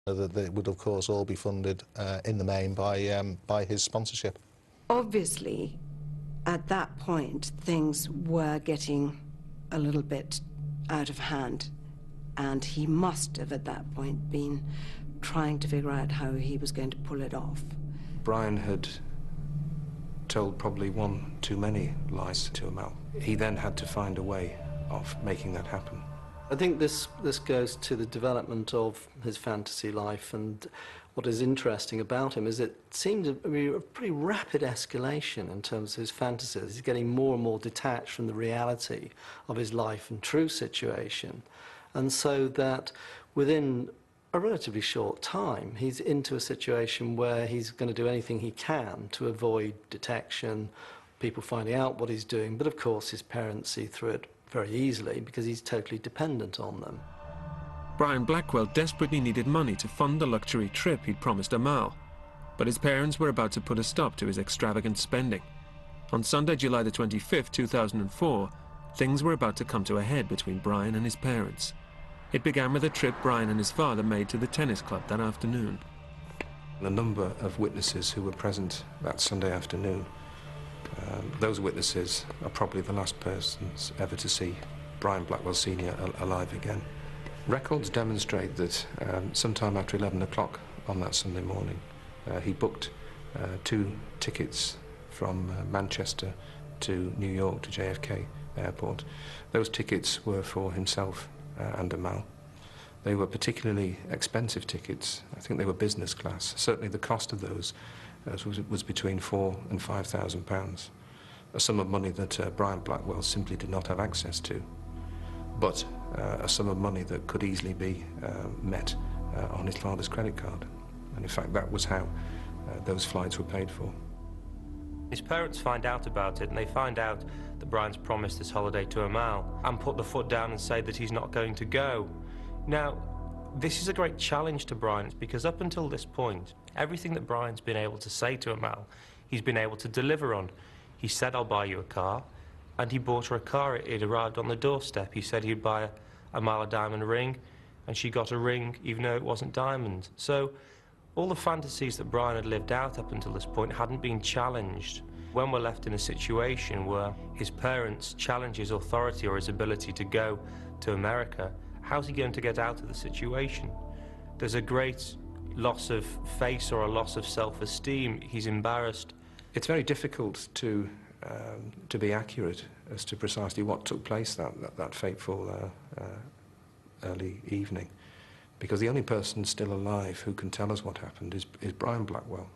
That they would, of course, all be funded in the main by his sponsorship. Obviously, at that point, things were getting a little bit out of hand, and he must have, at that point, been trying to figure out how he was going to pull it off. Brian had told probably one too many lies to Amal. He then had to find a way of making that happen. I think this goes to the development of his fantasy life, and what is interesting about him is it seems to be a pretty rapid escalation in terms of his fantasies. He's getting more and more detached from the reality of his life and true situation, and so that within a relatively short time he's into a situation where he's going to do anything he can to avoid detection, people finding out what he's doing, but of course his parents see through it very easily because he's totally dependent on them. Brian Blackwell desperately needed money to fund the luxury trip he'd promised Amal, but his parents were about to put a stop to his extravagant spending. On Sunday, July the 25th, 2004, things were about to come to a head between Brian and his parents. It began with a trip Brian and his father made to the tennis club that afternoon. The number of witnesses who were present that Sunday afternoon, those witnesses are probably the last persons ever to see Brian Blackwell Sr. alive again. Records demonstrate that sometime after 11 o'clock on that Sunday morning, he booked 2 tickets from Manchester to New York, to JFK Airport. Those tickets were for himself and Amal. They were particularly expensive tickets. I think they were business class. Certainly the cost of those was between £4,000 and £5,000, a sum of money that Brian Blackwell simply did not have access to, but a sum of money that could easily be met on his father's credit card. And in fact, that was how those flights were paid for. His parents find out about it, and they find out that Brian's promised this holiday to Amal and put the foot down and say that he's not going to go. Now, this is a great challenge to Brian, because up until this point, everything that Brian's been able to say to Amal, he's been able to deliver on. He said, "I'll buy you a car," and he bought her a car. It arrived on the doorstep. He said he'd buy Amal a diamond ring, and she got a ring even though it wasn't diamond. So all the fantasies that Brian had lived out up until this point hadn't been challenged. When we're left in a situation where his parents challenge his authority or his ability to go to America, how's he going to get out of the situation? There's a great loss of face or a loss of self-esteem. He's embarrassed. It's very difficult to be accurate as to precisely what took place that fateful early evening, because the only person still alive who can tell us what happened is Brian Blackwell,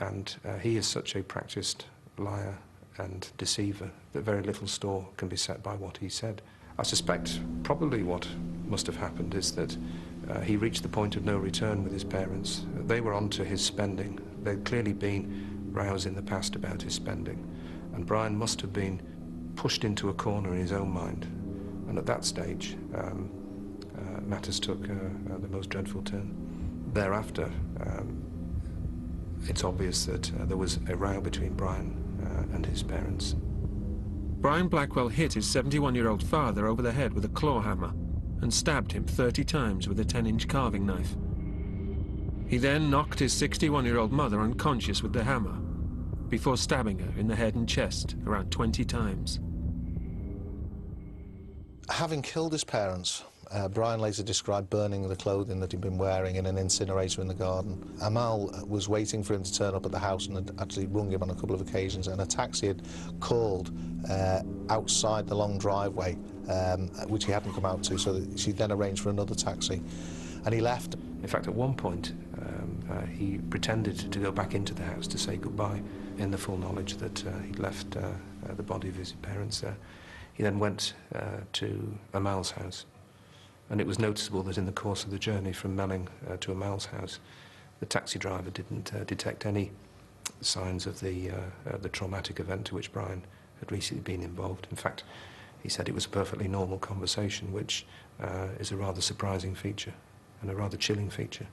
and he is such a practiced liar and deceiver that very little store can be set by what he said. I suspect probably what must have happened is that he reached the point of no return with his parents. They were on to his spending. They'd clearly been roused in the past about his spending, and Brian must have been pushed into a corner in his own mind, and at that stage matters took the most dreadful turn. Thereafter, it's obvious that there was a row between Brian and his parents. Brian Blackwell hit his 71-year-old father over the head with a claw hammer and stabbed him 30 times with a 10-inch carving knife. He then knocked his 61-year-old mother unconscious with the hammer before stabbing her in the head and chest around 20 times. Having killed his parents, Brian later described burning the clothing that he'd been wearing in an incinerator in the garden. Amal was waiting for him to turn up at the house and had actually rung him on a couple of occasions, and a taxi had called outside the long driveway, which he hadn't come out to, so that she then arranged for another taxi, and he left. In fact, at one point, he pretended to go back into the house to say goodbye, in the full knowledge that he'd left the body of his parents there. He then went to Amal's house, and it was noticeable that in the course of the journey from Melling to Amal's house, the taxi driver didn't detect any signs of the traumatic event to which Brian had recently been involved. In fact, he said it was a perfectly normal conversation, which is a rather surprising feature and a rather chilling feature.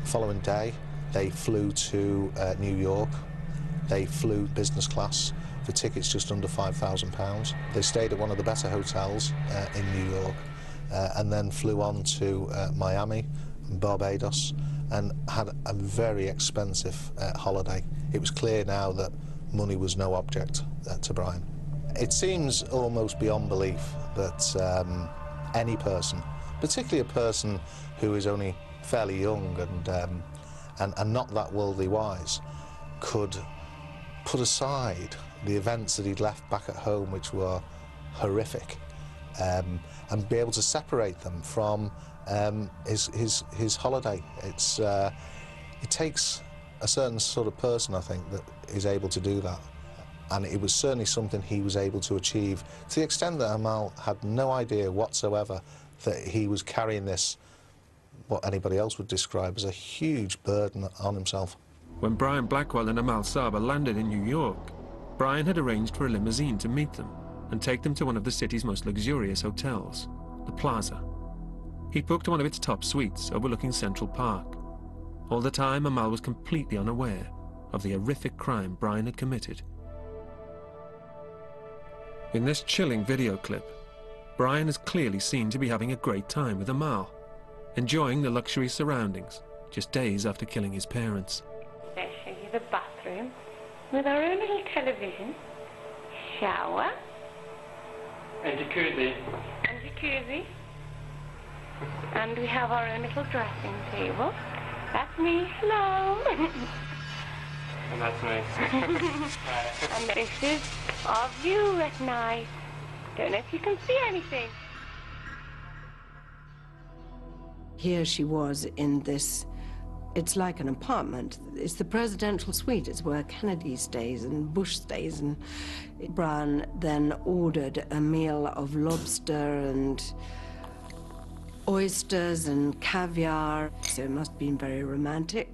The following day, they flew to New York. They flew business class for tickets just under £5,000. They stayed at one of the better hotels in New York. and then flew on to Miami and Barbados and had a very expensive holiday. It was clear now that money was no object to Brian. It seems almost beyond belief that any person, particularly a person who is only fairly young and not that worldly wise, could put aside the events that he'd left back at home, which were horrific, and be able to separate them from his holiday. It takes a certain sort of person, I think, that is able to do that. And it was certainly something he was able to achieve, to the extent that Amal had no idea whatsoever that he was carrying this, what anybody else would describe as a huge burden on himself. When Brian Blackwell and Amal Saba landed in New York, Brian had arranged for a limousine to meet them and take them to one of the city's most luxurious hotels, the Plaza. He booked one of its top suites overlooking Central Park. All the time, Amal was completely unaware of the horrific crime Brian had committed. In this chilling video clip, Brian is clearly seen to be having a great time with Amal, enjoying the luxury surroundings just days after killing his parents. I'll show you the bathroom with our own little television, shower, And jacuzzi. and jacuzzi. And we have our own little dressing table. That's me, hello. And that's me. And this is our view at night. Don't know if you can see anything. Here she was in this, it's like an apartment. It's the presidential suite. It's where Kennedy stays and Bush stays. And Brian then ordered a meal of lobster and oysters and caviar. So it must have been very romantic.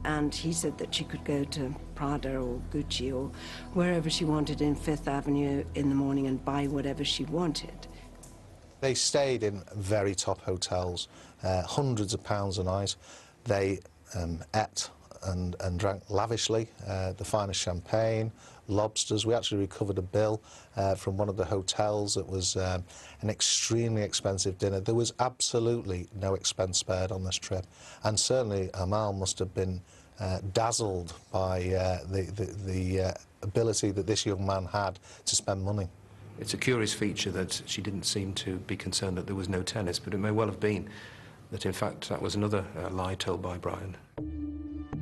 And he said that she could go to Prada or Gucci or wherever she wanted in Fifth Avenue in the morning and buy whatever she wanted. They stayed in very top hotels, hundreds of pounds a night. They ate and drank lavishly, the finest champagne, lobsters. We actually recovered a bill from one of the hotels that was an extremely expensive dinner. There was absolutely no expense spared on this trip, and certainly Amal must have been dazzled by the ability that this young man had to spend money. It's a curious feature that she didn't seem to be concerned that there was no tennis, but it may well have been that, in fact, that was another lie told by Brian.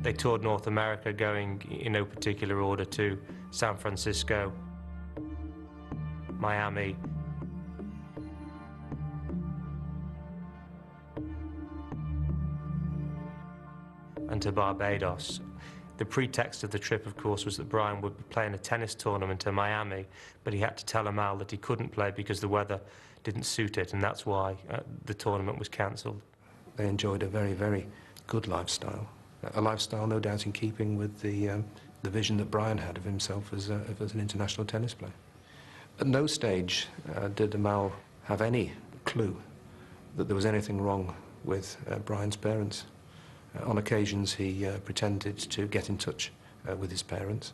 They toured North America, going in no particular order to San Francisco, Miami, and to Barbados. The pretext of the trip, of course, was that Brian would be playing a tennis tournament in Miami, but he had to tell Amal that he couldn't play because the weather didn't suit it, and that's why the tournament was cancelled. They enjoyed a very, very good lifestyle, a lifestyle no doubt in keeping with the vision that Brian had of himself as an international tennis player. At no stage did Amal have any clue that there was anything wrong with Brian's parents. On occasions, he pretended to get in touch with his parents.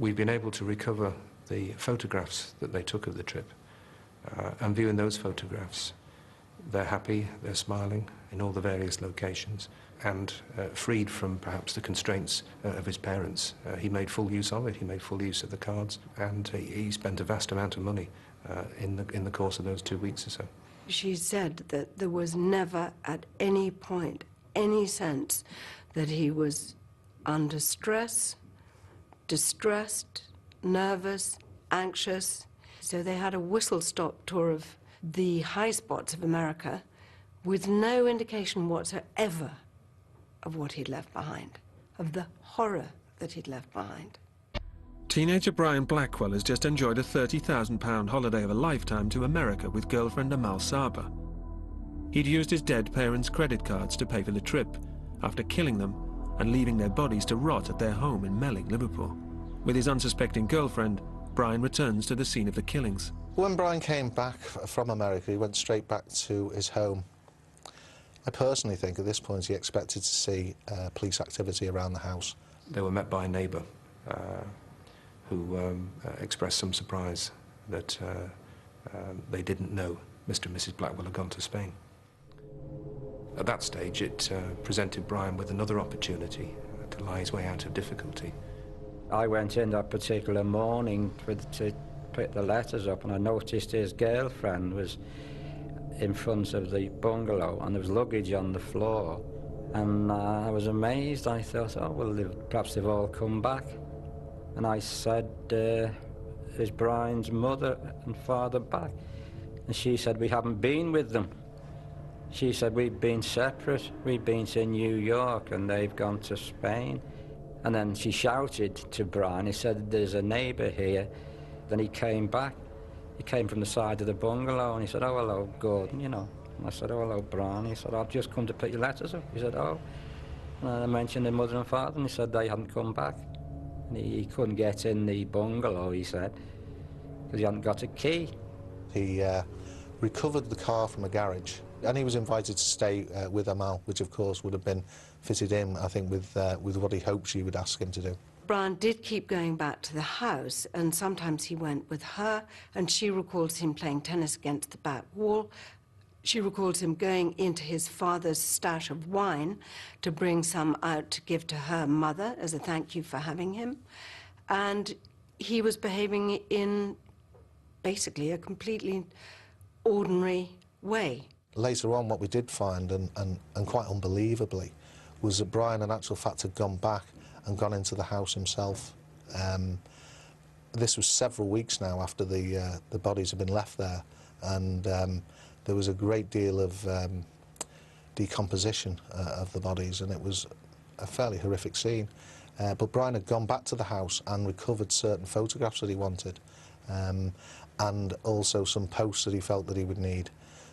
We've been able to recover the photographs that they took of the trip, and viewing those photographs, they're happy, they're smiling in all the various locations, and freed from perhaps the constraints of his parents. He made full use of it, he made full use of the cards, and he spent a vast amount of money in the course of those 2 weeks or so. She said that there was never at any point any sense that he was under stress, distressed, nervous, anxious. So they had a whistle-stop tour of the high spots of America with no indication whatsoever of what he'd left behind, of the horror that he'd left behind. Teenager Brian Blackwell has just enjoyed a £30,000 holiday of a lifetime to America with girlfriend Amal Saba. He'd used his dead parents' credit cards to pay for the trip, after killing them and leaving their bodies to rot at their home in Melling, Liverpool. With his unsuspecting girlfriend, Brian returns to the scene of the killings. When Brian came back from America, he went straight back to his home. I personally think at this point he expected to see police activity around the house. They were met by a neighbour who expressed some surprise that they didn't know Mr. and Mrs. Blackwell had gone to Spain. At that stage, it presented Brian with another opportunity to lie his way out of difficulty. I went in that particular morning to pick the letters up, and I noticed his girlfriend was in front of the bungalow, and there was luggage on the floor. And I was amazed. I thought, oh, well, perhaps they've all come back. And I said, is Brian's mother and father back? And she said, we haven't been with them. She said, we've been separate. We've been to New York and they've gone to Spain. And then she shouted to Brian. He said, there's a neighbour here. Then he came back. He came from the side of the bungalow and he said, oh, hello, Gordon, you know. And I said, oh, hello, Brian. He said, I've just come to pick your letters up. He said, oh. And I mentioned their mother and father, and he said they hadn't come back. And he couldn't get in the bungalow, he said, because he hadn't got a key. He recovered the car from a garage, and he was invited to stay with Amal, which of course would have been fitted in, I think, with what he hoped she would ask him to do. Brian did keep going back to the house, and sometimes he went with her, and she recalls him playing tennis against the back wall. She recalls him going into his father's stash of wine to bring some out to give to her mother as a thank you for having him. And he was behaving in basically a completely ordinary way. Later on, what we did find, and quite unbelievably, was that Brian, in actual fact, had gone back and gone into the house himself. This was several weeks now after the bodies had been left there, and there was a great deal of decomposition of the bodies, and it was a fairly horrific scene. But Brian had gone back to the house and recovered certain photographs that he wanted, and also some posts that he felt that he would need.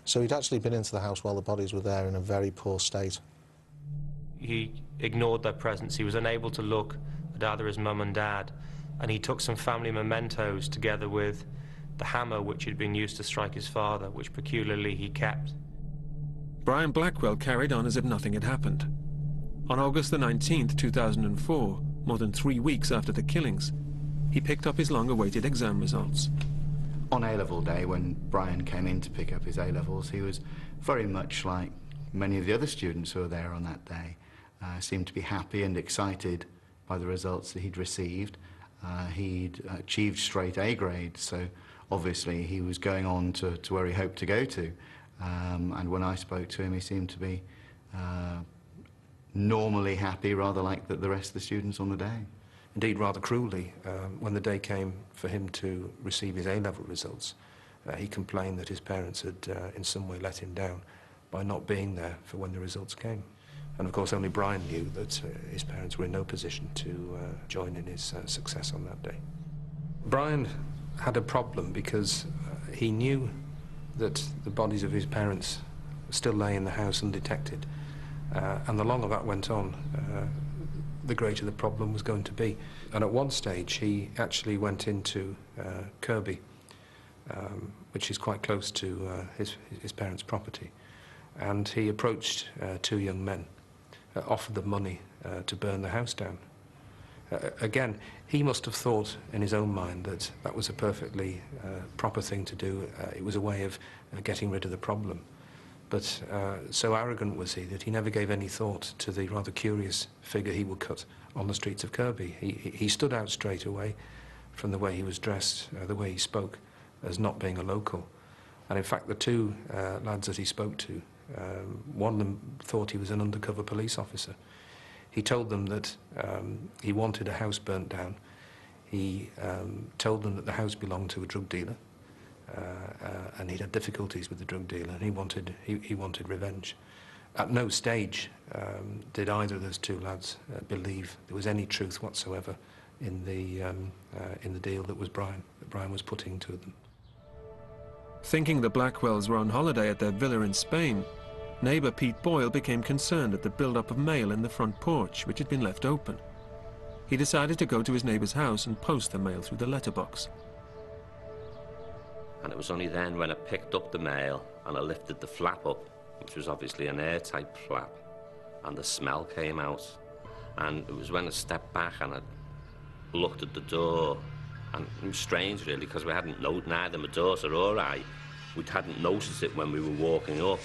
So he'd actually been into the house while the bodies were there in a very poor state. He ignored their presence. He was unable to look at either his mum and dad, and he took some family mementos together with the hammer which had been used to strike his father, which peculiarly he kept. Brian Blackwell carried on as if nothing had happened. On August the 19th, 2004, more than 3 weeks after the killings, he picked up his long-awaited exam results. On A-level day, when Brian came in to pick up his A-levels, he was very much like many of the other students who were there on that day. Seemed to be happy and excited by the results that he'd received. He'd achieved straight A grades, so obviously he was going on to where he hoped to go to. And when I spoke to him, he seemed to be normally happy, rather like the rest of the students on the day. Indeed, rather cruelly, when the day came for him to receive his A-level results, he complained that his parents had in some way let him down by not being there for when the results came. And of course only Brian knew that his parents were in no position to join in his success on that day. Brian had a problem because he knew that the bodies of his parents still lay in the house undetected, and the longer that went on, the greater the problem was going to be. And at one stage he actually went into Kirby, which is quite close to his parents' property, and he approached 2 young men, offered them money to burn the house down. Again, he must have thought in his own mind that that was a perfectly proper thing to do. It was a way of getting rid of the problem. But so arrogant was he that he never gave any thought to the rather curious figure he would cut on the streets of Kirby. He stood out straight away from the way he was dressed, the way he spoke, as not being a local. And in fact, the 2 lads that he spoke to, one of them thought he was an undercover police officer. He told them that he wanted a house burnt down. He told them that the house belonged to a drug dealer, and he'd had difficulties with the drug dealer, and he wanted revenge. At no stage did either of those 2 lads believe there was any truth whatsoever in the deal that Brian was putting to them. Thinking the Blackwells were on holiday at their villa in Spain, neighbour Pete Boyle became concerned at the build-up of mail in the front porch, which had been left open. He decided to go to his neighbour's house and post the mail through the letterbox. And it was only then when I picked up the mail and I lifted the flap up, which was obviously an airtight flap, and the smell came out. And it was when I stepped back and I looked at the door, and it was strange really, because we hadn't neither my daughter or I We hadn't noticed it when we were walking up,